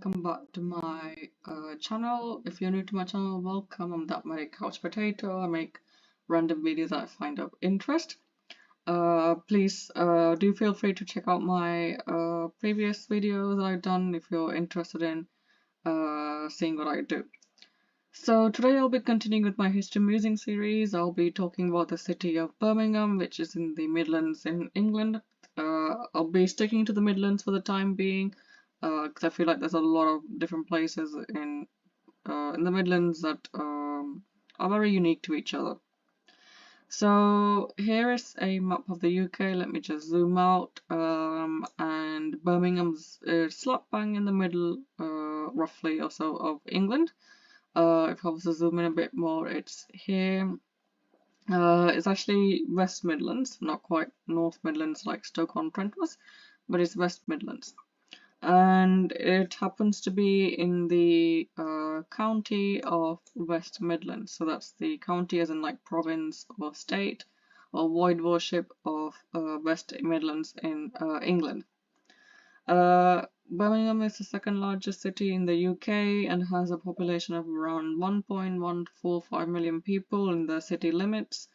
welcome back to my channel. If you're new to my channel, welcome. I'm that my couch potato. I make random videos that I find of interest. Please do feel free to check out my previous videos that I've done if you're interested in seeing what I do. So today I'll be continuing with my history musing series. I'll be talking about the city of Birmingham, which is in the Midlands in England. I'll be sticking to the Midlands for the time being, because I feel like there's a lot of different places in the Midlands that are very unique to each other. So here is a map of the UK. Let me just zoom out, and Birmingham's slap bang in the middle, roughly or so, of England. If I was to zoom in a bit more, it's here. It's actually West Midlands, not quite North Midlands like Stoke-on-Trent was, but it's West Midlands. And it happens to be in the county of West Midlands. So that's the county as in like province or state or voivodeship of West Midlands in England. Birmingham is the second largest city in the UK and has a population of around 1.145 million people in the city limits,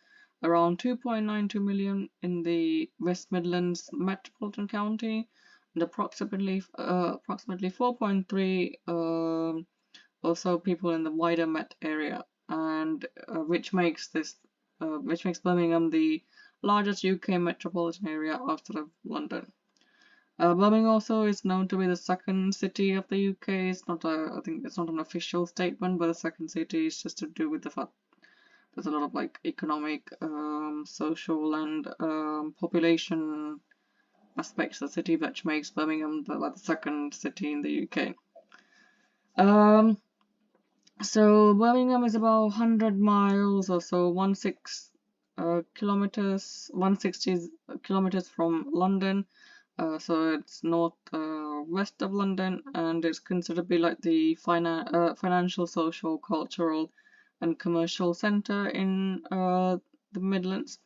around 2.92 million in the West Midlands metropolitan county, and approximately 4.3 or so people in the wider Met area, and which makes Birmingham the largest UK metropolitan area outside of London. Birmingham also is known to be the second city of the UK. It's not I think it's not an official statement, but the second city is just to do with the fact there's a lot of like economic, social, and population aspects of the city, which makes Birmingham the second city in the UK. So Birmingham is about 100 miles or so, 160 kilometers from London. So it's west of London, and it's considered to be like the financial, social, cultural, and commercial centre in the Midlands.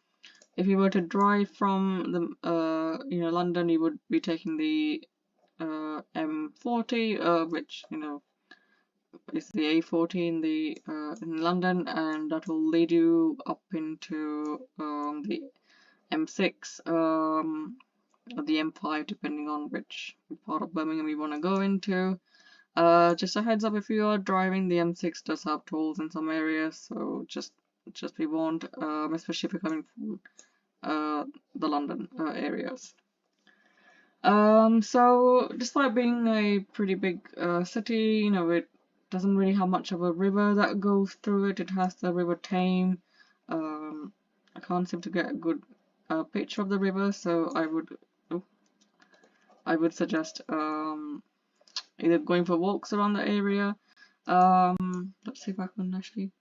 If you were to drive from the London, you would be taking the M40, which is the A40 in London, and that will lead you up into the M6. Or the M5, depending on which part of Birmingham you want to go into. Just a heads up, if you are driving, the M6 does have tolls in some areas, so just be warned, especially if you're coming from the London areas. So despite being a pretty big city, it doesn't really have much of a river that goes through it. It has the River Tame. I can't seem to get a good picture of the river, so I would suggest either going for walks around the area. Let's see if I can actually.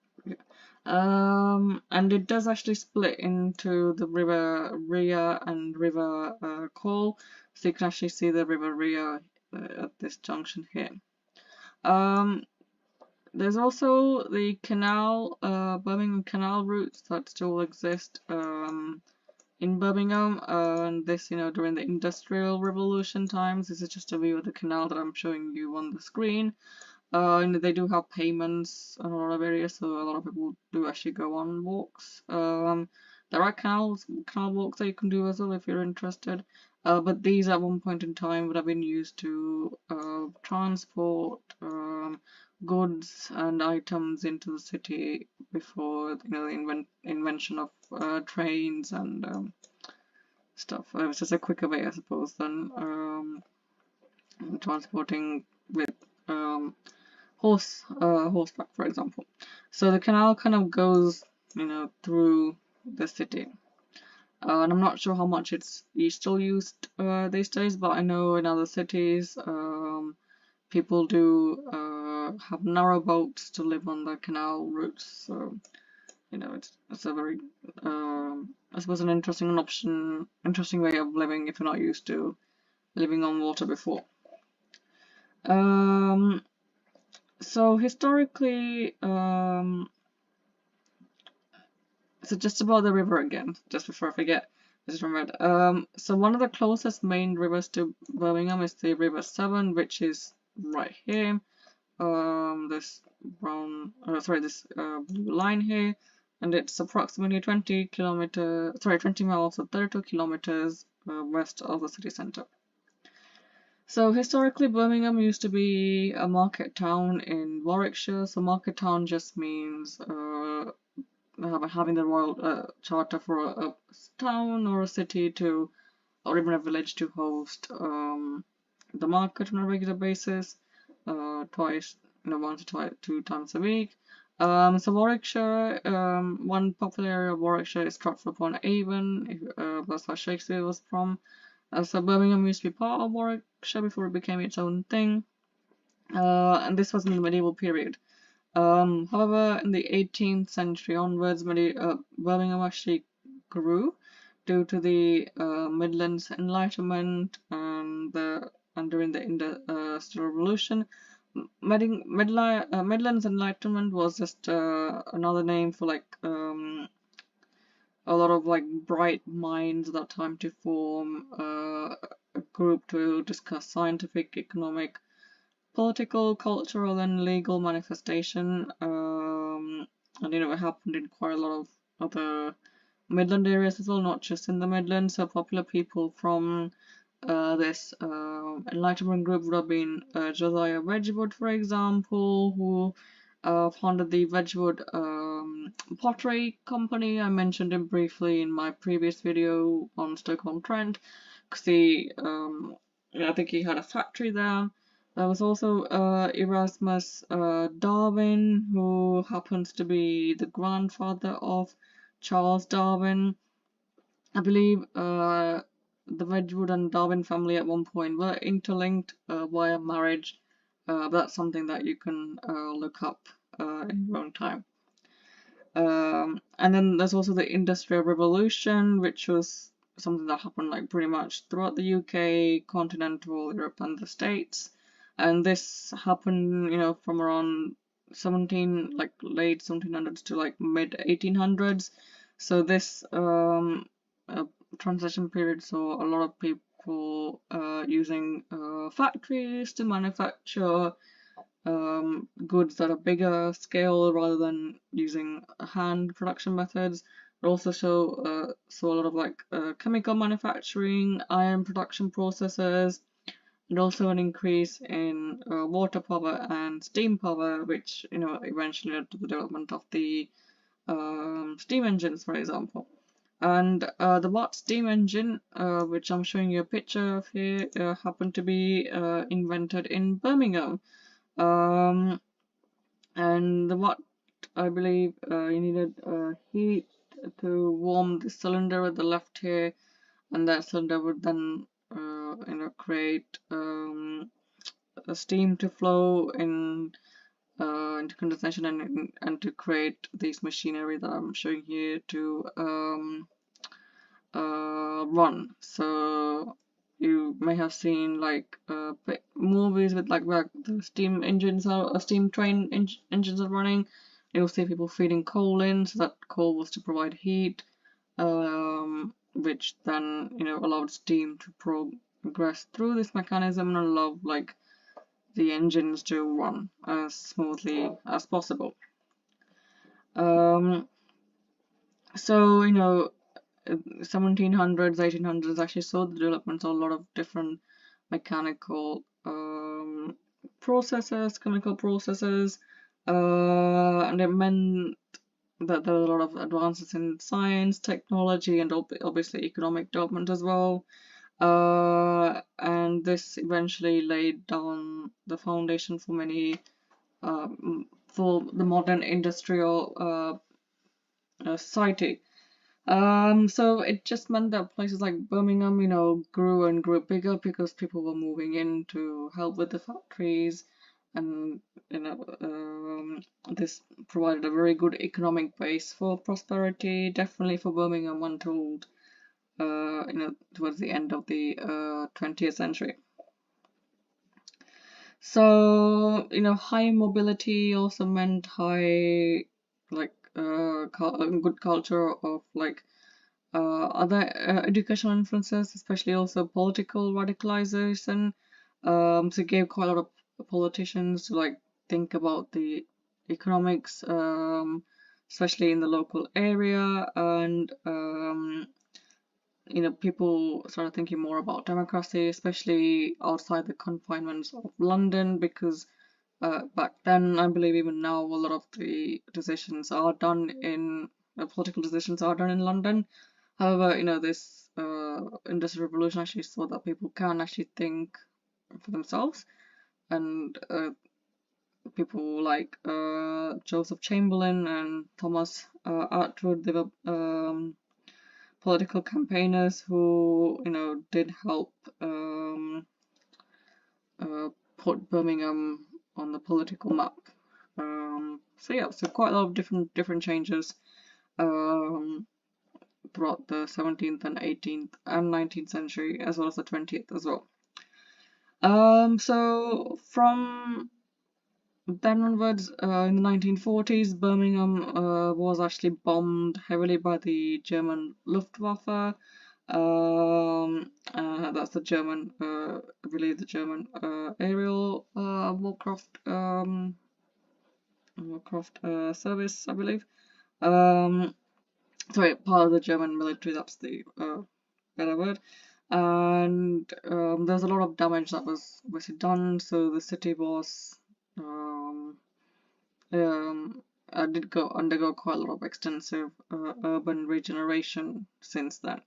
And it does actually split into the River Rhea and River Cole, so you can actually see the River Rhea at this junction here. There's also the canal, Birmingham Canal routes that still exist in Birmingham, and this, during the Industrial Revolution times. This is just a view of the canal that I'm showing you on the screen. And they do have payments in a lot of areas, so a lot of people do actually go on walks. There are canal walks that you can do as well if you're interested. But these at one point in time would have been used to transport goods and items into the city before the invention of trains and stuff. It was just a quicker way, I suppose, than transporting with horseback, for example. So the canal kind of goes through the city. And I'm not sure how much it's still used these days, but I know in other cities people do have narrow boats to live on the canal routes. So it's a very I suppose an interesting way of living if you're not used to living on water before. So historically, so just about the river again, just before I forget, I just remembered. So one of the closest main rivers to Birmingham is the River Severn, which is right here. This brown, this blue line here, and it's approximately 20 miles or 32 kilometers west of the city center. So historically, Birmingham used to be a market town in Warwickshire. So market town just means having the royal charter for a town or a city to, or even a village to host the market on a regular basis, twice, once or twice, 2 times a week. So Warwickshire, one popular area of Warwickshire is Stratford upon Avon. That's where Shakespeare was from. So Birmingham used to be part of Warwickshire before it became its own thing, and this was in the medieval period. However, in the 18th century onwards, Birmingham actually grew due to the Midlands Enlightenment and during the Industrial Revolution. Midlands Enlightenment was just another name for a lot of bright minds at that time to form a group to discuss scientific, economic, political, cultural, and legal manifestation. And it happened in quite a lot of other Midland areas as well, not just in the Midlands. So popular people from this Enlightenment group would have been Josiah Wedgwood, for example, who founded the Wedgwood Pottery Company. I mentioned him briefly in my previous video on Stoke-on-Trent, because I think he had a factory there. There was also Erasmus Darwin, who happens to be the grandfather of Charles Darwin. I believe the Wedgwood and Darwin family at one point were interlinked via marriage. But that's something that you can look up in your own time. And then there's also the Industrial Revolution, which was something that happened pretty much throughout the UK, continental Europe, and the States. And this happened, from around late 1700s to mid 1800s. So this transition period saw a lot of people using factories to manufacture goods that are bigger scale rather than using hand production methods. It also saw a lot of chemical manufacturing, iron production processes, and also an increase in water power and steam power, which eventually led to the development of the steam engines, for example. And the Watt steam engine, which I'm showing you a picture of here, happened to be invented in Birmingham. And the Watt, I believe, you needed heat to warm the cylinder at the left here, and that cylinder would then create a steam to flow into condensation and to create this machinery that I'm showing here to run. So you may have seen movies with where the steam engines are, steam train engines are running. You'll see people feeding coal in, so that coal was to provide heat, which then allowed steam to progress through this mechanism and allow the engines to run as smoothly as possible. So 1700s, 1800s actually saw the development of a lot of different mechanical processes, chemical processes, and it meant that there were a lot of advances in science, technology, and obviously economic development as well. And this eventually laid down the foundation for many for the modern industrial society. So it just meant that places like Birmingham, grew and grew bigger because people were moving in to help with the factories, and this provided a very good economic base for prosperity, definitely for Birmingham until towards the end of the 20th century. So high mobility also meant high good culture of other educational influences, especially also political radicalization. So it gave quite a lot of politicians to like think about the economics, especially in the local area, and people started thinking more about democracy, especially outside the confinements of London, because back then, I believe even now, a lot of the decisions are done in political decisions are done in London. However, this Industrial Revolution actually saw that people can actually think for themselves, and people like Joseph Chamberlain and Thomas Attwood, they were political campaigners who, did help put Birmingham on the political map. So quite a lot of different changes throughout the 17th and 18th and 19th century, as well as the 20th as well. So from then onwards, in the 1940s, Birmingham was actually bombed heavily by the German Luftwaffe. That's the German, I believe the German aerial warcraft service, I believe. Sorry, part of the German military. That's the better word. And there's a lot of damage that was obviously done. So the city was did undergo quite a lot of extensive urban regeneration since then.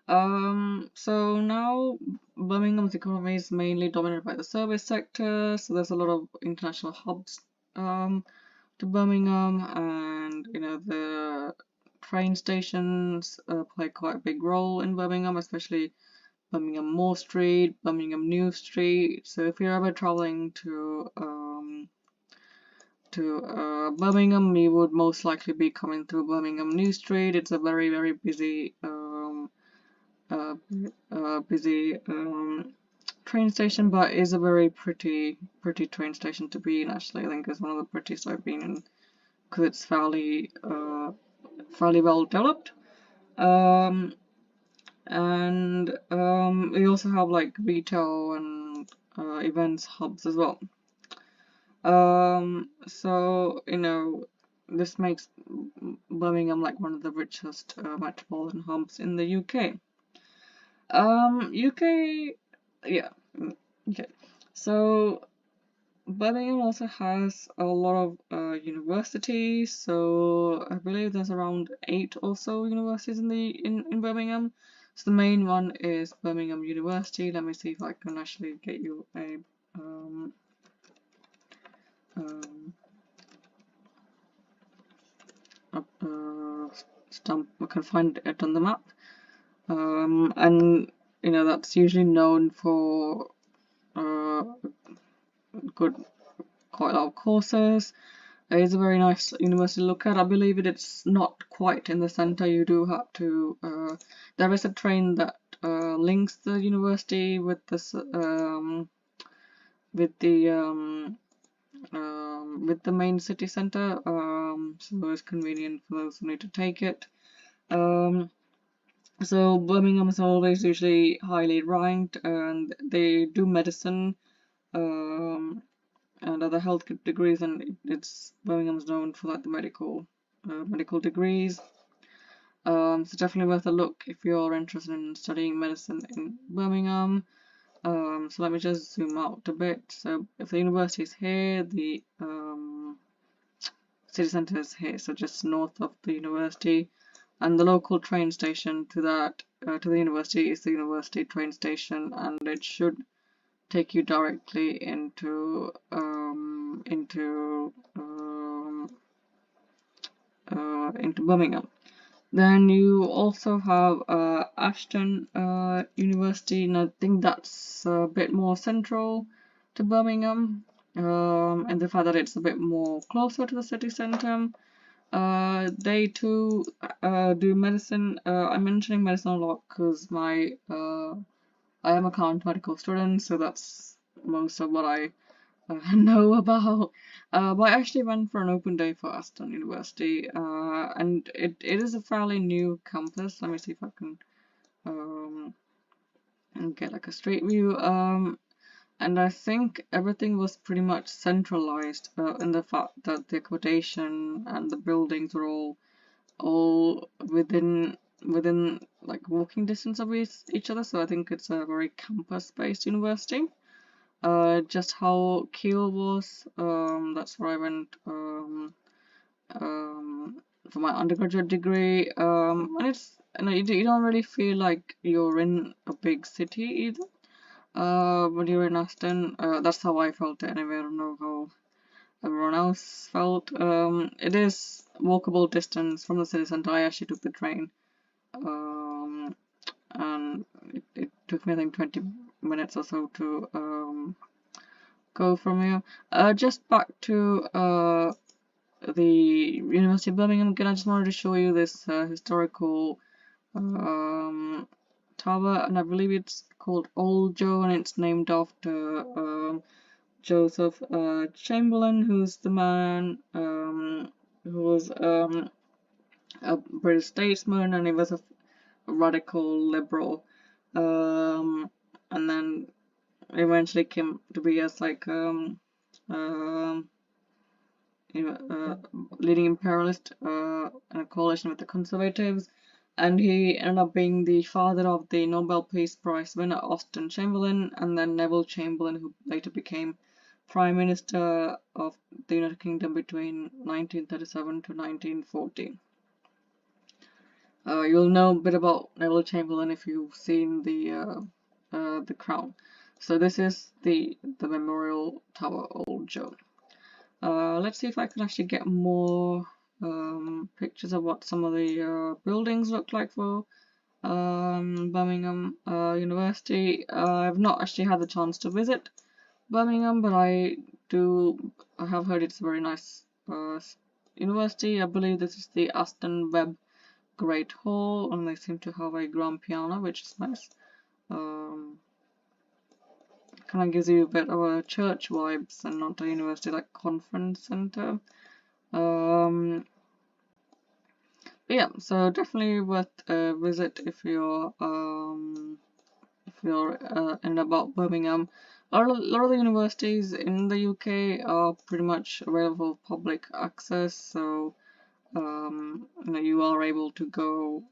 So now Birmingham's economy is mainly dominated by the service sector, so there's a lot of international hubs to Birmingham, and the train stations play quite a big role in Birmingham, especially Birmingham Moor Street, Birmingham New Street. So if you're ever traveling to Birmingham, you would most likely be coming through Birmingham New Street. It's a very, very busy train station, but is a very pretty train station to be in. Actually, I think it's one of the prettiest I've been in, because it's fairly well developed. And we also have like retail and events hubs as well. So this makes Birmingham like one of the richest metropolitan hubs in the UK. Yeah, okay. So Birmingham also has a lot of universities. So I believe there's around 8 or so universities in Birmingham. So the main one is Birmingham University. Let me see if I can actually get you a stamp. We can find it on the map. And that's usually known for quite a lot of courses. It's a very nice university to look at. I believe it's not quite in the center. You do have to. There is a train that links the university with this with the main city center. So it's convenient for those who need to take it. So Birmingham is always usually highly ranked, and they do medicine and other health degrees, and Birmingham's known for like the medical degrees. So definitely worth a look if you're interested in studying medicine in Birmingham. So let me just zoom out a bit. So if the university is here, the city centre is here, so just north of the university, and the local train station to the university is the university train station, and it should take you directly into Birmingham. Then you also have Ashton University, and I think that's a bit more central to Birmingham, and the fact that it's a bit more closer to the city centre. They too do medicine. I'm mentioning medicine a lot because I am a current medical student, so that's most of what I know about. But I actually went for an open day for Aston University, and it is a fairly new campus. Let me see if I can get like a straight view. And I think everything was pretty much centralized in the fact that the accommodation and the buildings were all within like walking distance of each other. So I think it's a very campus-based university. Just how Kiel was, that's where I went um, for my undergraduate degree. And you don't really feel like you're in a big city either. When you're in Aston, that's how I felt anyway. I don't know how everyone else felt. It is walkable distance from the city center. I actually took the train, and it took me I think 20 minutes or so to go from here. Just back to the University of Birmingham again. I just wanted to show you this historical tower, and I believe it's called Old Joe, and it's named after Joseph Chamberlain, who's the man who was a British statesman, and he was a radical liberal, and then eventually came to be as like um, leading imperialist in a coalition with the conservatives, and he ended up being the father of the Nobel Peace Prize winner Austen Chamberlain, and then Neville Chamberlain, who later became Prime Minister of the United Kingdom between 1937 to 1940. You'll know a bit about Neville Chamberlain if you've seen the Crown. So this is the Memorial Tower, Old Joe. Let's see if I can actually get more pictures of what some of the buildings look like for Birmingham University. I've not actually had the chance to visit Birmingham, but I have heard it's a very nice university. I believe this is the Aston Webb Great Hall, and they seem to have a grand piano, which is nice. Kind of gives you a bit of a church vibes and not a university like conference center. But yeah, so definitely worth a visit if you're in about Birmingham. A lot of the universities in the UK are pretty much available for public access, so you are able to go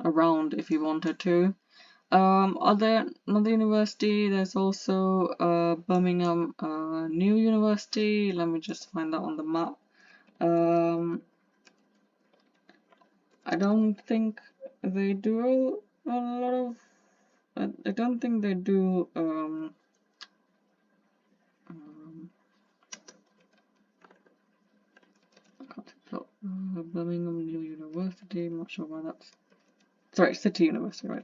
around if you wanted to. Another university, there's also Birmingham New University. Let me just find that on the map. I don't think they do a lot of. I don't think they do. I can't tell. Birmingham New University. I'm not sure why that's. Sorry, City University, right?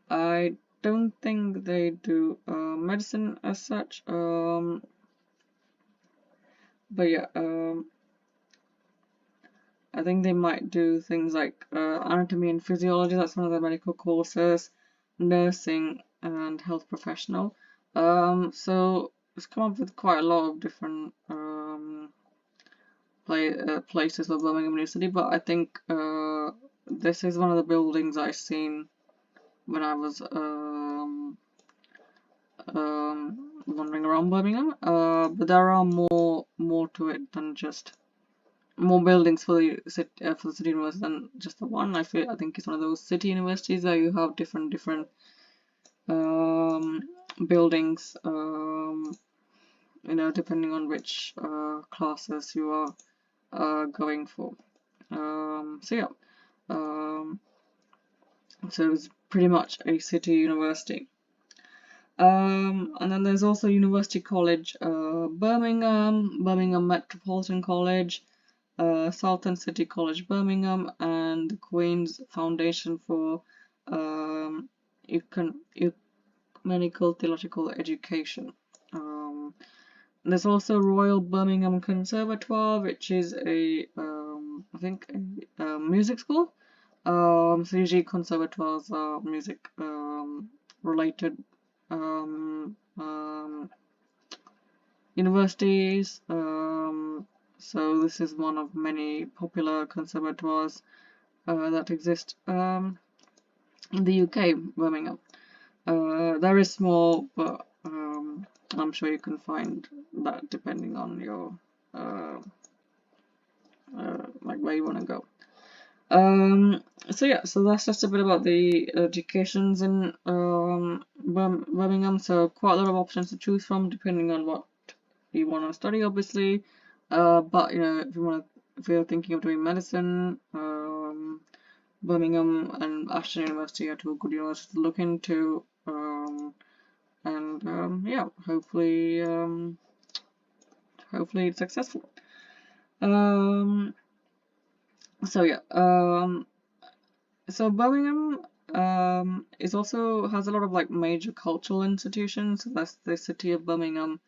I don't think they do medicine as such. But yeah, I think they might do things like anatomy and physiology. That's one of the medical courses, nursing and health professional. So it's come up with quite a lot of different places for Birmingham University, but I think this is one of the buildings I've seen when I was wandering around Birmingham. But there are more to it than just more buildings for the city university than just the one. I think it's one of those city universities where you have different buildings, depending on which classes you are going for. So yeah, so it's pretty much a city university. And then there's also University College Birmingham, Birmingham Metropolitan College, Southern City College Birmingham, and the Queen's Foundation for Ecumenical Theological Education. There's also Royal Birmingham Conservatoire, which is I think a music school. So usually conservatoires are music related universities. So this is one of many popular conservatoires that exist in the UK, Birmingham. There is more, but I'm sure you can find that depending on your like where you want to go. So yeah, so that's just a bit about the educations in Birmingham. So quite a lot of options to choose from depending on what you want to study, obviously. But you know, if you're thinking of doing medicine, Birmingham and Ashton University are two good universities to look into. Yeah, hopefully it's successful. So yeah, so Birmingham is also has a lot of like major cultural institutions. So that's the City of Birmingham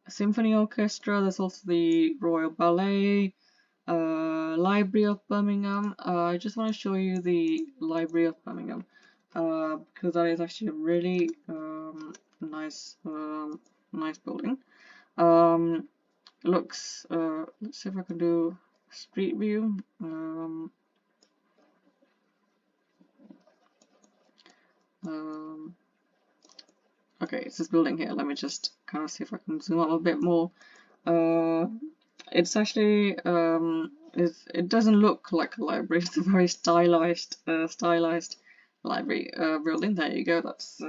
Symphony Orchestra. There's also the Royal Ballet, Library of Birmingham. I just want to show you the Library of Birmingham because that is actually a really nice nice building. Looks. Let's see if I can do street view. Okay, it's this building here. Let me just kind of see if I can zoom up a bit more. It's actually it doesn't look like a library. It's a very stylized library building. There you go. That's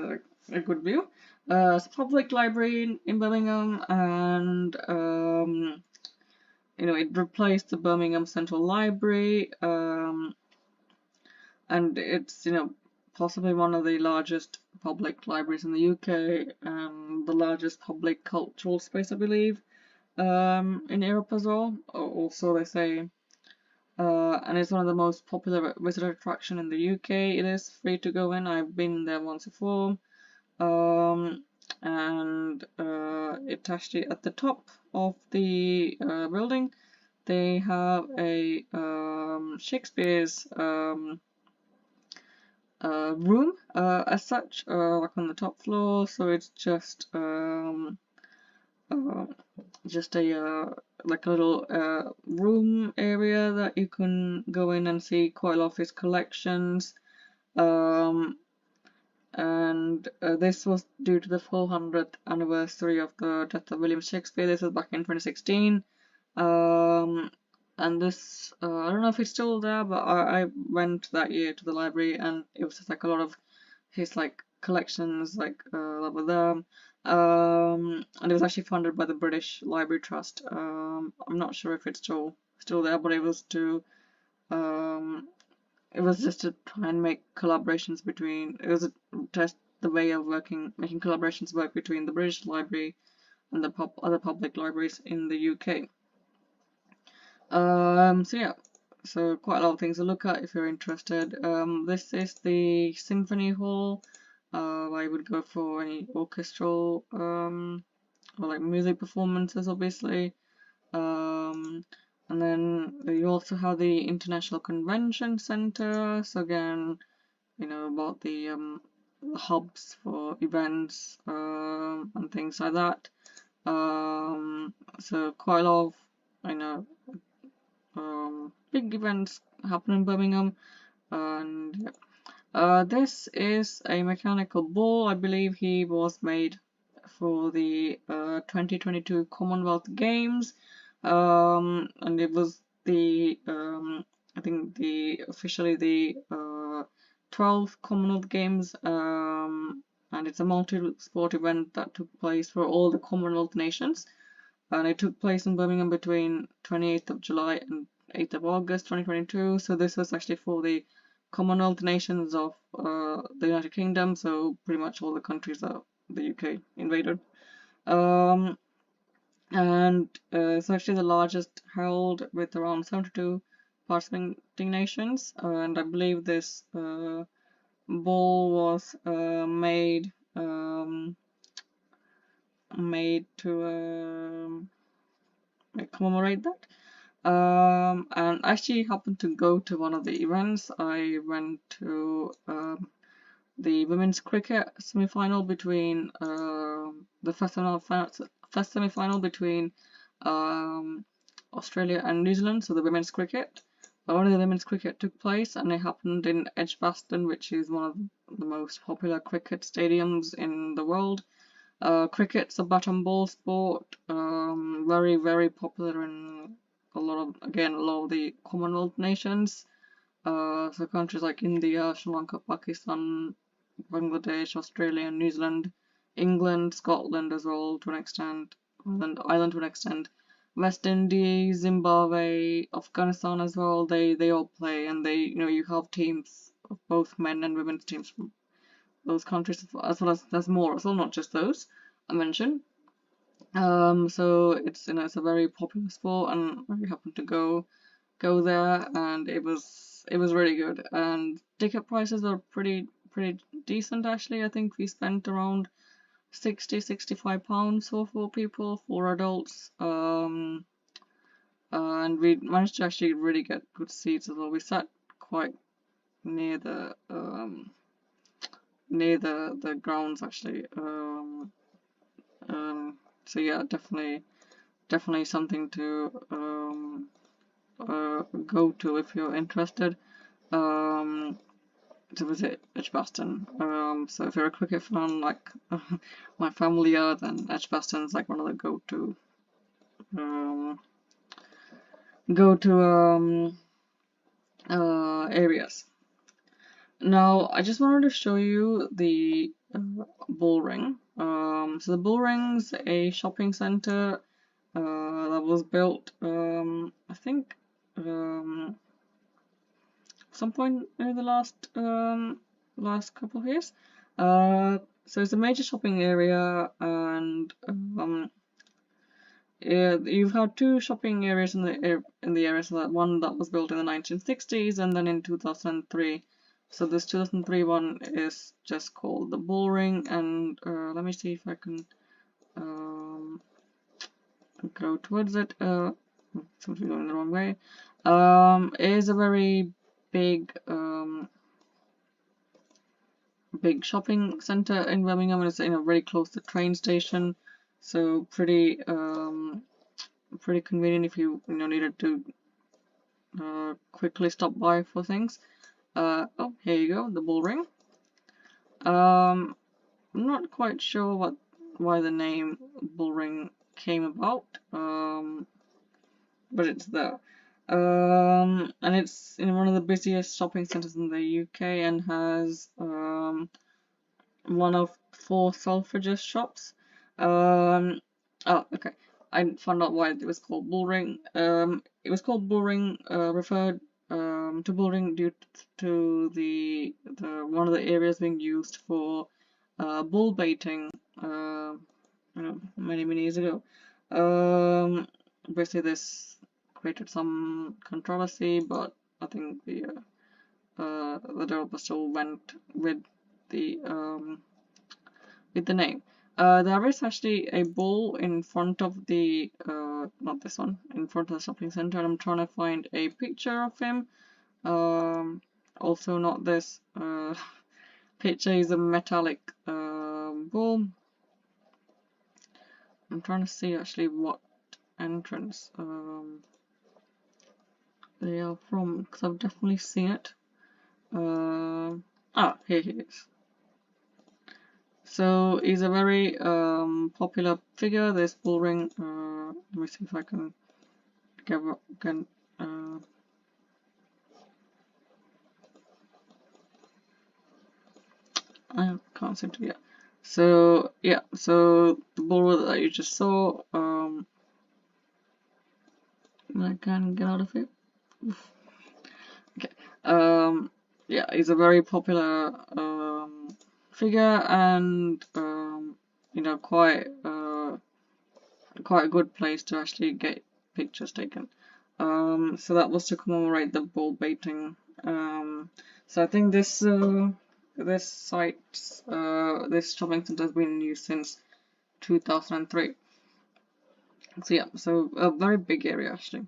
a good view. It's a public library in Birmingham, and you know, it replaced the Birmingham Central Library, and it's, you know, possibly one of the largest public libraries in the UK and the largest public cultural space, I believe, in Europe as well. Also, they say, and it's one of the most popular visitor attraction in the UK. It is free to go in. I've been there once before, and it's actually at the top of the building. They have a Shakespeare's room as such, like on the top floor. So it's just a like a little room area that you can go in and see quite a lot of his collections. And this was due to the 400th anniversary of the death of William Shakespeare. This was back in 2016. And this, I don't know if it's still there, but I went that year to the library and it was just like a lot of his like collections like that were there. And it was actually funded by the British Library Trust. I'm not sure if it's still there, but it was just to try and make collaborations between. It was a test the way of making collaborations work between the British Library and the other public libraries in the UK. So yeah, so quite a lot of things to look at if you're interested. This is the Symphony Hall. I would go for any orchestral or like music performances, obviously. And then you also have the International Convention Center. So again, you know, about the hubs for events and things like that. So quite a lot of, you know, big events happen in Birmingham. And this is a mechanical bull. I believe he was made for the 2022 Commonwealth Games, and it was the I think officially the 12th Commonwealth Games, and it's a multi-sport event that took place for all the Commonwealth nations, and it took place in Birmingham between 28th of July and 8th of August 2022. So this was actually for the Commonwealth nations of the United Kingdom, so pretty much all the countries that the UK invaded. And it's actually the largest held with around 72 participating nations, and I believe this ball was made to commemorate that. And I actually happened to go to one of the events. I went to the women's cricket semi-final between the first semi-final between Australia and New Zealand, so the women's cricket. Only the women's cricket took place, and it happened in Edgbaston, which is one of the most popular cricket stadiums in the world. Cricket's a bat and ball sport, very, very popular in a lot of the Commonwealth nations. So countries like India, Sri Lanka, Pakistan, Bangladesh, Australia, New Zealand, England, Scotland as well to an extent, Ireland to an extent, West Indies, Zimbabwe, Afghanistan as well. They all play, and you have teams of both men and women's teams from those countries as well as there's more as well, not just those I mentioned. So it's a very popular sport, and we happened to go there, and it was really good. And ticket prices are pretty decent actually. I think we spent around 65 pounds for 4 people, 4 adults. And we managed to actually really get good seats as well. We sat quite near the grounds actually. So yeah, definitely something to go to if you're interested to visit Edgbaston. So if you're a cricket fan like my family are, then Edgbaston's like one of the um, go to areas. Now I just wanted to show you the Bull Ring. So the Bull Ring's a shopping center that was built, I think, some point in the last couple of years. So it's a major shopping area, and yeah, you've had two shopping areas in the area. So that one that was built in the 1960s, and then in 2003. So this 2003 one is just called the Bull Ring, and let me see if I can go towards it. Seems to be going the wrong way. It is a very big big shopping center in Birmingham, and it's very close to the train station, so pretty convenient if you needed to quickly stop by for things. Oh, here you go, the Bull Ring. I'm not quite sure why the name Bull Ring came about, but it's there. And it's in one of the busiest shopping centers in the UK, and has one of 4 Selfridges shops. Oh, okay. I found out why it was called Bull Ring. It was called Bull Ring, referred to Bull Ring due to the one of the areas being used for bull baiting. Many years ago. Basically, this created some controversy, but I think the developer still went with the name. There is actually a bull in front of the not this one, in front of the shopping center, and I'm trying to find a picture of him. Also not this picture is a metallic bull. I'm trying to see actually what entrance they are from, because I've definitely seen it. Here he is. So he's a very popular figure, this Bull Ring. Let me see if I can I can't seem to get. So yeah, so the bull that you just saw, I can get out of it. Okay. Yeah, he's a very popular figure, and quite a good place to actually get pictures taken. So that was to commemorate the bull baiting. So I think this site, this shopping center has been in use since 2003. So yeah, so a very big area actually.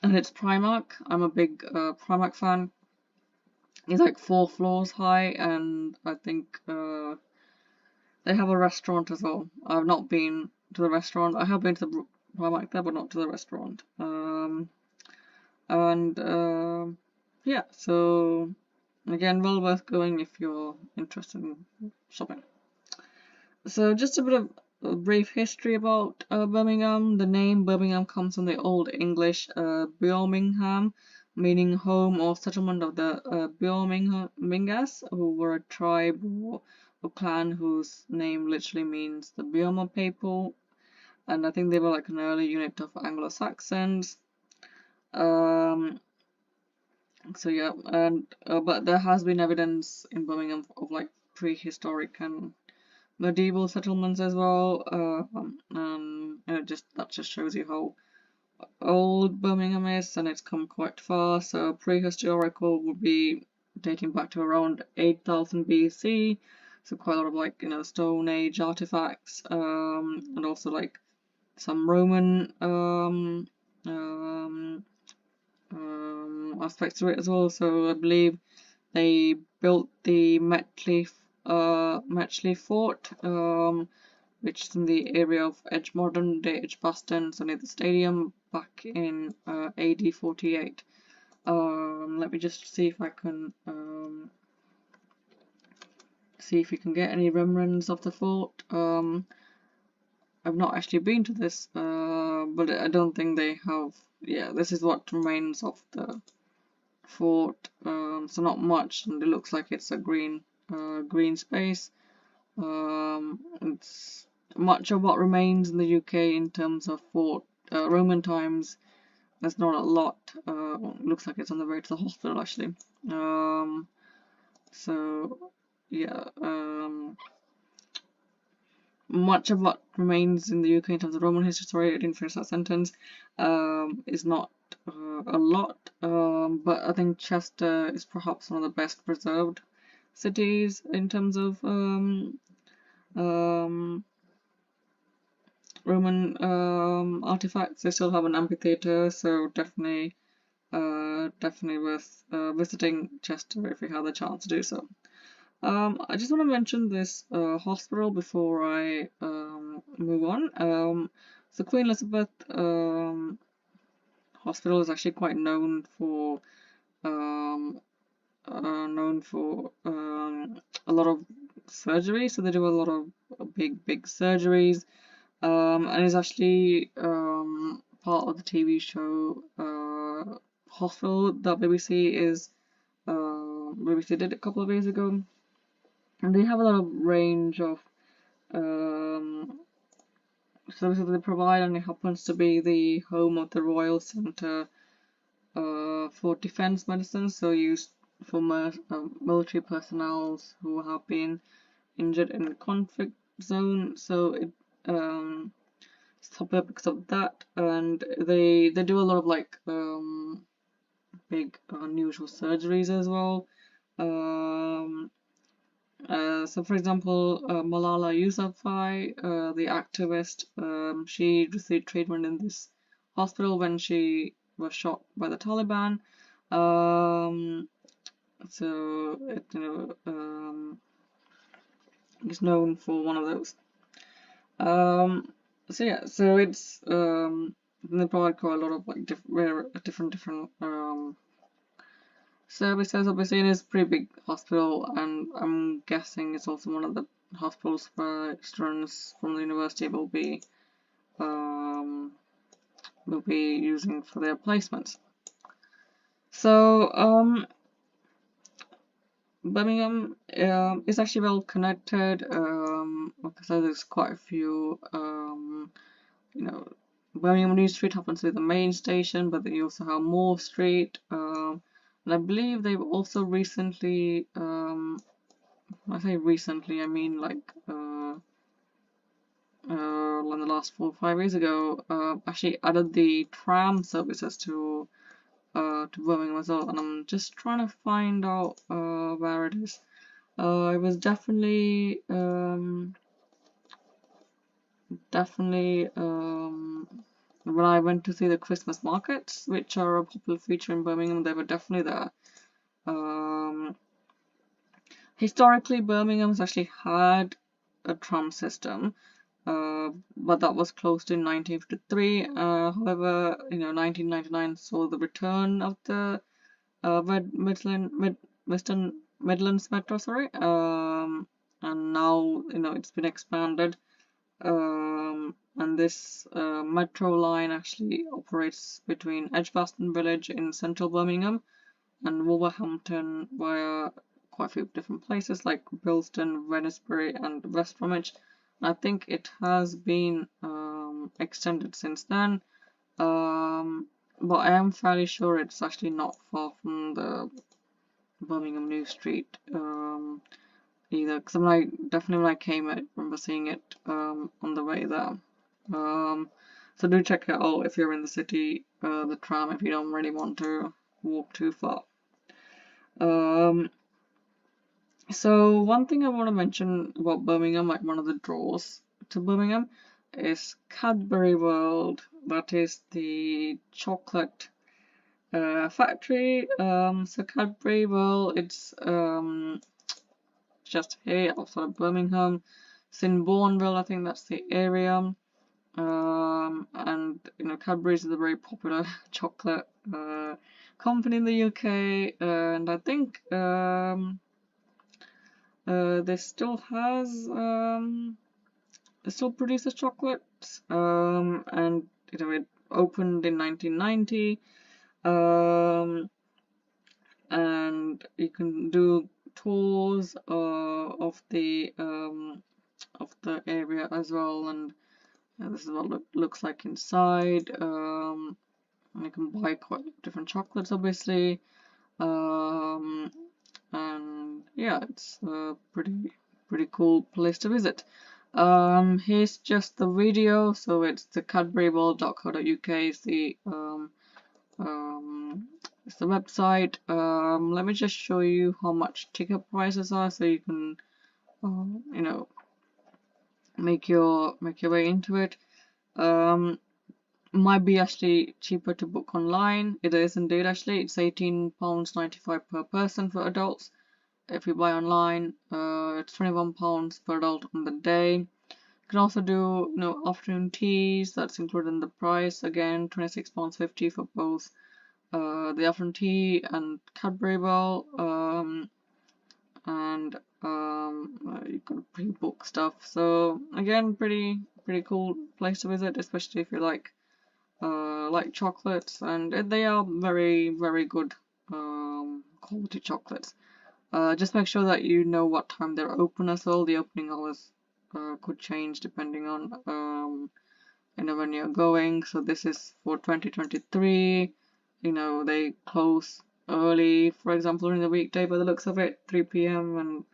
And it's Primark. I'm a big Primark fan. It's like 4 floors high, and I think they have a restaurant as well. I've not been to the restaurant. I have been to the but not to the restaurant. And yeah, so again, well worth going if you're interested in shopping. So just a bit of a brief history about Birmingham. The name Birmingham comes from the Old English Birmingham, meaning home or settlement of the Birminghas, who were a tribe or a clan whose name literally means the Birma people. And I think they were like an early unit of Anglo-Saxons. So yeah, and but there has been evidence in Birmingham of like prehistoric and medieval settlements as well, and that just shows you how old Birmingham is, and it's come quite far. So prehistorical would be dating back to around 8000 BC, so quite a lot of like Stone Age artifacts, and also like some Roman aspects to it as well. So I believe they built the Metchley Fort, which is in the area of modern day Edgbaston, so near the stadium, back in AD 48. Let me just see if I can see if we can get any remnants of the fort. I've not actually been to this, but I don't think they have. Yeah, this is what remains of the fort. So not much, and it looks like it's a green space. It's much of what remains in the UK in terms of fort Roman times. There's not a lot. Looks like it's on the way to the hospital actually. So yeah. Much of what remains in the UK in terms of Roman history, sorry, I didn't finish that sentence, is not a lot, but I think Chester is perhaps one of the best preserved cities in terms of Roman artifacts. They still have an amphitheatre, so definitely worth visiting Chester if you have the chance to do so. I just want to mention this hospital before I move on. So Queen Elizabeth Hospital is actually quite known for a lot of surgery. So they do a lot of big surgeries, and it's actually part of the TV show Hospital that BBC did a couple of days ago. And they have a lot of range of services they provide, and it happens to be the home of the Royal Centre for Defence Medicine, so used for military personnel who have been injured in the conflict zone. So it it's popular because of that, and they do a lot of like big unusual surgeries as well. So for example, Malala Yousafzai, the activist, she received treatment in this hospital when she was shot by the Taliban. So it is known for one of those. So yeah, so it's they provide quite a lot of like different services. Obviously, it is a pretty big hospital, and I'm guessing it's also one of the hospitals where students from the university will be using for their placements. So Birmingham is actually well connected. Like I said, there's quite a few. Birmingham New Street happens to be the main station, but then you also have Moore Street. And I believe they've also recently, I say recently, I mean like in the last 4 or 5 years ago, actually added the tram services to Birmingham as well. And I'm just trying to find out where it is. It was definitely when I went to see the Christmas markets, which are a popular feature in Birmingham, they were definitely there. Historically, Birmingham's actually had a tram system, but that was closed in 1953. However, 1999 saw the return of the Western Midlands Metro, sorry, and now it's been expanded. And this metro line actually operates between Edgbaston Village in central Birmingham and Wolverhampton via quite a few different places like Bilston, Wednesbury, and West Bromwich. I think it has been extended since then, but I am fairly sure it's actually not far from the Birmingham New Street either, because definitely when I came, I remember seeing it on the way there. So do check it out if you're in the city, the tram, if you don't really want to walk too far. So one thing I want to mention about Birmingham, like one of the draws to Birmingham, is Cadbury World. That is the chocolate factory. So Cadbury World, it's just here outside of Birmingham. It's in Bourneville, I think that's the area. And Cadbury's is a very popular chocolate company in the UK, and I think they still produces chocolates, and it opened in 1990, and you can do tours of the area as well, and this is what it looks like inside. And you can buy quite different chocolates, obviously. And yeah, it's a pretty cool place to visit. Here's just the video. So it's the cadburyworld.co.uk is the it's the website. Let me just show you how much ticket prices are, so you can make your way into it. Might be actually cheaper to book online. It is indeed actually. It's £18.95 per person for adults. If you buy online, it's £21 per adult on the day. You can also do afternoon teas. That's included in the price. Again, £26.50 for both the afternoon tea and Cadbury Bowl. And you can pre-book stuff. So again, pretty cool place to visit, especially if you like chocolates, and they are very good quality chocolates. Just make sure that you know what time they're open as well. The opening hours could change depending on when you're going. So this is for 2023. They close early, for example, during the weekday by the looks of it, 3 p.m. and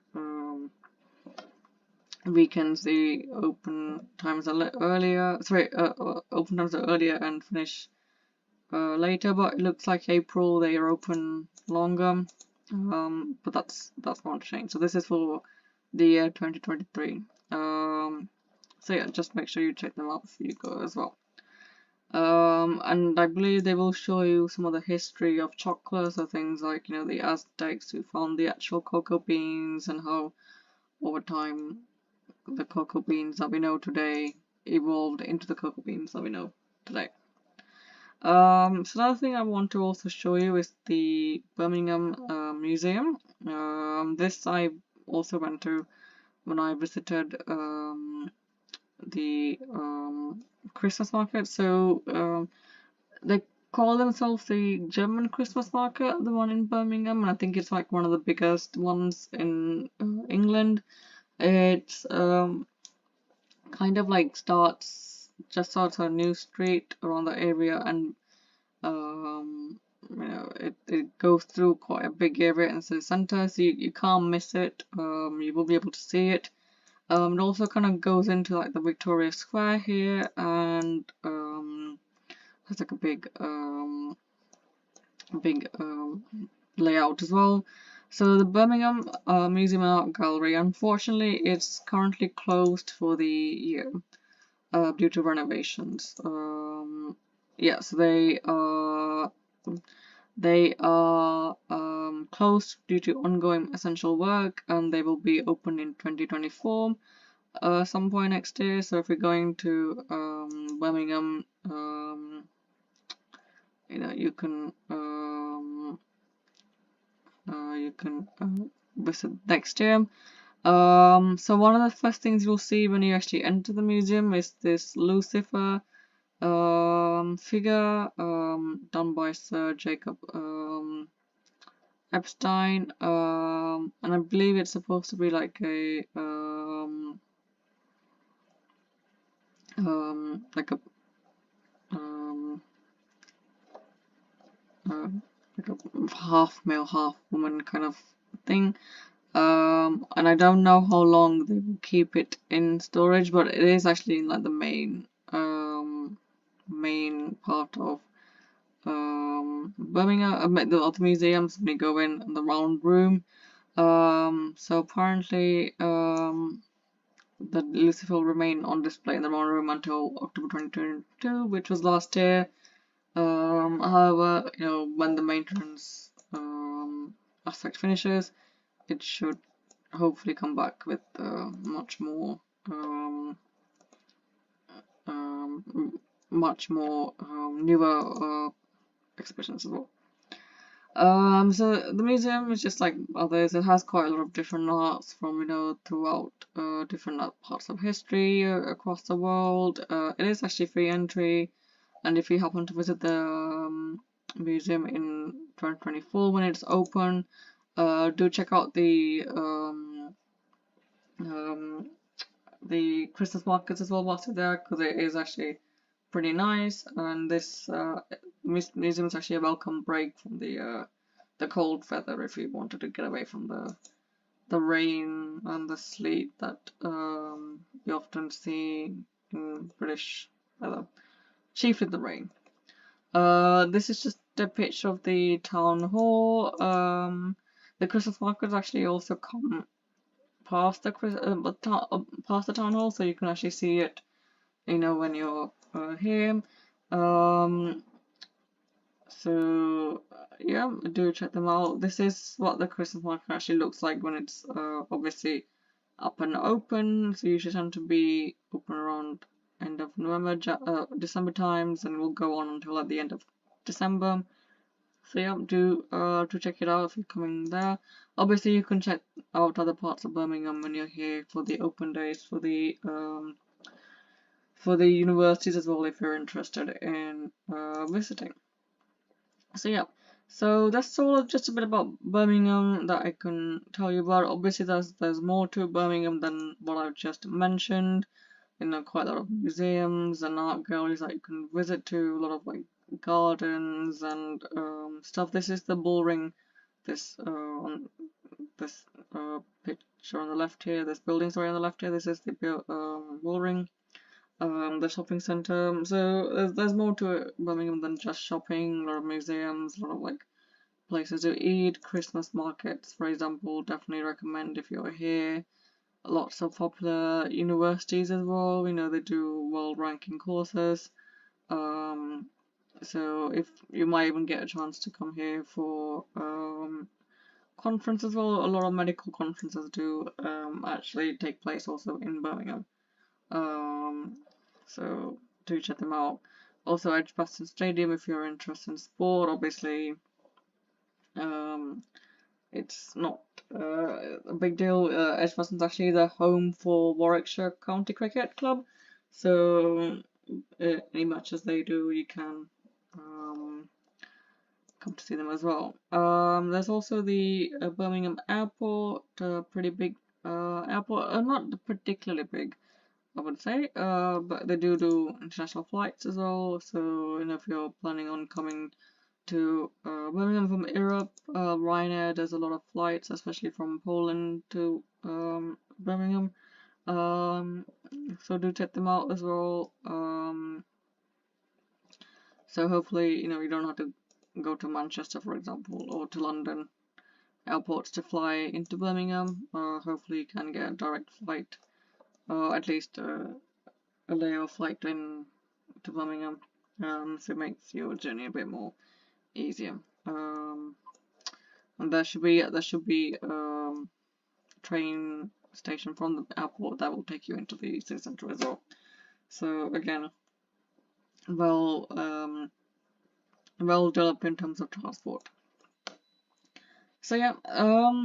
weekends the open times are earlier. Sorry, open times are earlier and finish later. But it looks like April they are open longer. But that's going to change. So this is for the year 2023. So yeah, just make sure you check them out before you go as well. And I believe they will show you some of the history of chocolate, so things like the Aztecs who found the actual cocoa beans, and how over time the cocoa beans that we know today evolved into the cocoa beans that we know today. So another thing I want to also show you is the Birmingham Museum. This I also went to when I visited the Christmas market. So they call themselves the German Christmas market, the one in Birmingham, and I think it's like one of the biggest ones in England. It's kind of like starts just outside New Street around the area, and it goes through quite a big area into the center, so you can't miss it. You will be able to see it. It also kind of goes into like the Victoria Square here, and there's like a big layout as well. So the Birmingham Museum and Art Gallery, unfortunately, it's currently closed for the year due to renovations. Yes, they are closed due to ongoing essential work, and they will be open in 2024. some point next year. So if you're going to Birmingham, you know, you can visit next year. So one of the first things you'll see when you actually enter the museum is this Lucifer figure done by Sir Jacob Epstein, and I believe it's supposed to be like a like a um, uh, like a half male, half woman kind of thing. And I don't know how long they will keep it in storage, but it is actually in like the main part of Birmingham. I met the other museums when you go in the round room. So apparently, the Lucifer will remain on display in the round room until October 2022, which was last year. However, you know, when the maintenance aspect finishes, it should hopefully come back with much more newer exhibitions as well. So the museum is just like others. It has quite a lot of different arts from, you know, throughout different parts of history across the world. It is actually free entry, and if you happen to visit the museum in 2024 when it's open, do check out the Christmas markets as well whilst you're there, because it is actually pretty nice. And this museum is actually a welcome break from the cold weather if you wanted to get away from the rain and the sleet that you often see in British weather, chiefly the rain. This is just a picture of the town hall. The Christmas markets actually also come past past the town hall, so you can actually see it, you know, when you're here. So yeah, do check them out. This is what the Christmas market actually looks like when it's obviously up and open. So usually tend to be open around end of November, December times, and will go on until at the end of December. So yeah, do to check it out if you're coming there. Obviously, you can check out other parts of Birmingham when you're here for the open days for the universities as well if you're interested in visiting. So yeah, so that's all just a bit about Birmingham that I can tell you about. Obviously, there's more to Birmingham than what I've just mentioned. You know, quite a lot of museums and art galleries that you can visit to, a lot of like gardens and stuff. This is the bullring. This on this picture on the left here. This building, sorry, on the left here. This is the bullring. The shopping centre. So there's more to it, Birmingham, than just shopping. A lot of museums, a lot of like places to eat, Christmas markets, for example. Definitely recommend if you're here. Lots of popular universities as well. You know, they do well-ranking courses. So if you might even get a chance to come here for conference as well. A lot of medical conferences do actually take place also in Birmingham. Um, so do check them out. Also, Edgbaston Stadium if you're interested in sport. Obviously, it's not a big deal. Edgbaston's actually the home for Warwickshire County Cricket Club. So any matches they do, you can come to see them as well. There's also the Birmingham Airport, pretty big airport, not particularly big, I would say, but they do international flights as well. So, you know, if you're planning on coming to Birmingham from Europe, Ryanair does a lot of flights, especially from Poland to Birmingham. So do check them out as well. So hopefully, you know, you don't have to go to Manchester, for example, or to London airports to fly into Birmingham. Hopefully you can get a direct flight, or at least a layover flight in to Birmingham, so it makes your journey a bit more easier. And there should be train station from the airport that will take you into the city centre as well. So again, well well developed in terms of transport. So yeah,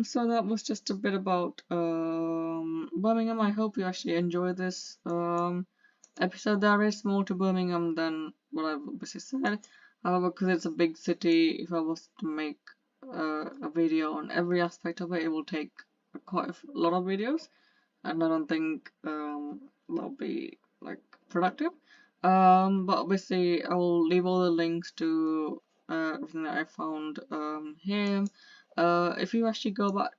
so that was just a bit about Birmingham. I hope you actually enjoy this episode. There is more to Birmingham than what I've obviously said. However, because it's a big city, if I was to make a video on every aspect of it, it will take quite a lot of videos, and I don't think that'll be like productive. But obviously, I will leave all the links to everything that I found here. If you actually go to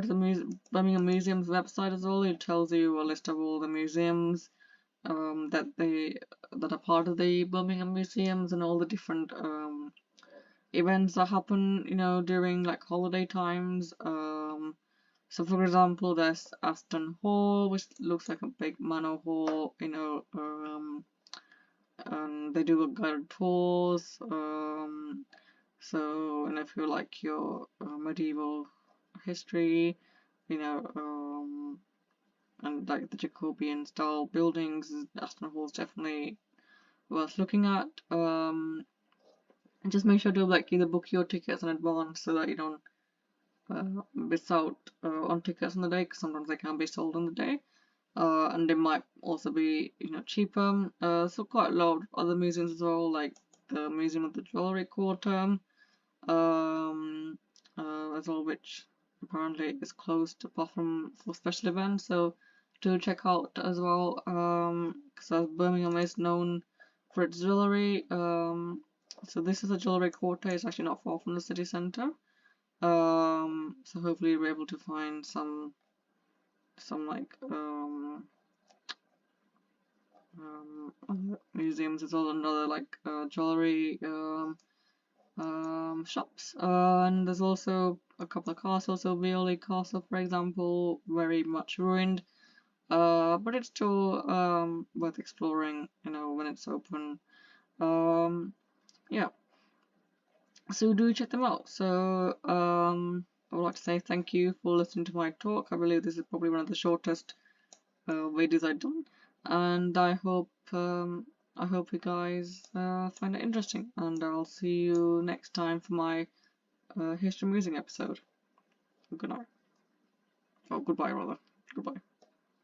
the Birmingham Museum's website as well, it tells you a list of all the museums that are part of the Birmingham Museums, and all the different events that happen, during like holiday times. So for example, there's Aston Hall, which looks like a big manor hall, and they do a guided tours. So, and if you like your medieval history, and like the Jacobean style buildings, Aston Hall is definitely worth looking at. And just make sure to like either book your tickets in advance so that you don't miss out on tickets on the day, because sometimes they can be sold on the day. And they might also be cheaper. So quite a lot of other museums as well, like the Museum of the Jewellery Quarter, as well, which apparently is closed apart from for special events. So to check out as well, because Birmingham is known for its jewellery. So this is a jewellery quarter. It's actually not far from the city centre. So hopefully you're able to find some like museums as well, and other like jewelry shops. And there's also a couple of castles. So Violi Castle, for example, very much ruined, but it's still worth exploring, when it's open. Yeah, so do check them out. So I would like to say thank you for listening to my talk. I believe this is probably one of the shortest videos I've done, and I hope you guys find it interesting, and I'll see you next time for my history musing episode. Good night. Oh, goodbye rather. Goodbye.